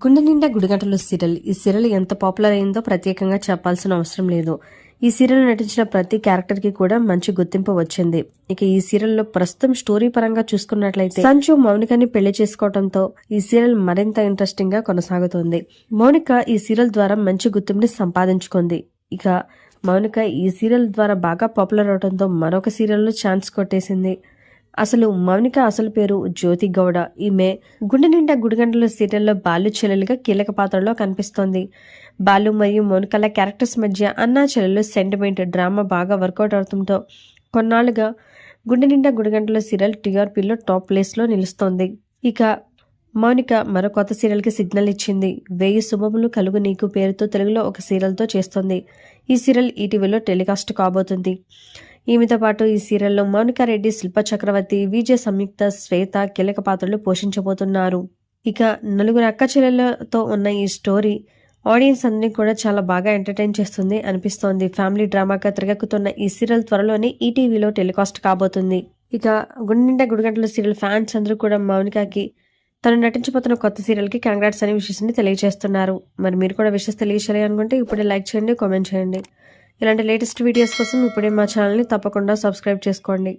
గుండె నిండా గుడిగంటలు సీరియల్. ఈ సీరియల్ ఎంత పాపులర్ అయిందో ప్రత్యేకంగా చెప్పాల్సిన అవసరం లేదు. ఈ సీరియల్ నటించిన ప్రతి క్యారెక్టర్ కి కూడా మంచి గుర్తింపు వచ్చింది. ఇక ఈ సీరియల్ లో ప్రస్తుతం స్టోరీ పరంగా చూసుకున్నట్లయితే సంజు మౌనికని పెళ్లి చేసుకోవడంతో ఈ సీరియల్ మరింత ఇంట్రెస్టింగ్ గా కొనసాగుతోంది. మౌనిక ఈ సీరియల్ ద్వారా మంచి గుర్తింపుని సంపాదించుకుంది. ఇక మౌనిక ఈ సీరియల్ ద్వారా బాగా పాపులర్ అవడంతో మరొక సీరియల్లో ఛాన్స్ కొట్టేసింది. అసలు మౌనిక అసలు పేరు జ్యోతి గౌడ. ఈమె గుండె నిండా గుడిగంటల సీరియల్లో బాలు చెల్లెలుగా కీలక పాత్రలో కనిపిస్తోంది. బాలు మరియు మౌనికల క్యారెక్టర్స్ మధ్య అన్నా చెల్లెలు సెంటిమెంట్ డ్రామా బాగా వర్కౌట్ అవడంతో కొన్నాళ్లుగా గుండె నిండా గుడిగంటల సీరియల్ టీఆర్పీలో టాప్ ప్లేస్లో నిలుస్తోంది. ఇక మౌనిక మరో కొత్త సీరియల్కి సిగ్నల్ ఇచ్చింది. 1000 శుభములు కలుగు నీకు పేరుతో తెలుగులో ఒక సీరియల్తో చేస్తోంది. ఈ సీరియల్ ఈటీవీలో టెలికాస్ట్ కాబోతుంది. ఈమెతో పాటు ఈ సీరియల్లో మౌనిక రెడ్డి, శిల్ప చక్రవర్తి, విజయ సంయుక్త, శ్వేత కీలక పాత్రలు పోషించబోతున్నారు. ఇక నలుగురు అక్క చెల్లెలతో ఉన్న ఈ స్టోరీ ఆడియన్స్ అందరినీ కూడా చాలా బాగా ఎంటర్టైన్ చేస్తుంది అనిపిస్తోంది. ఫ్యామిలీ డ్రామాగా తిరగక్కుతున్న ఈ సీరియల్ త్వరలోనే ఈటీవీలో టెలికాస్ట్ కాబోతుంది. ఇక గుండె నిండా గుడిగంటల సీరియల్ ఫ్యాన్స్ అందరూ కూడా మౌనికకి తను నటించబోతున్న కొత్త సీరియల్కి కంగ్రాట్స్ అనే విషయాన్ని తెలియజేస్తున్నారు. మరి మీరు కూడా విషయం తెలియచేయాలి అనుకుంటే ఇప్పుడే లైక్ చేయండి, కామెంట్ చేయండి. ఇలాంటి లేటెస్ట్ వీడియోస్ కోసం ఇప్పుడే మా ఛానల్ని తప్పకుండా సబ్స్క్రైబ్ చేసుకోండి.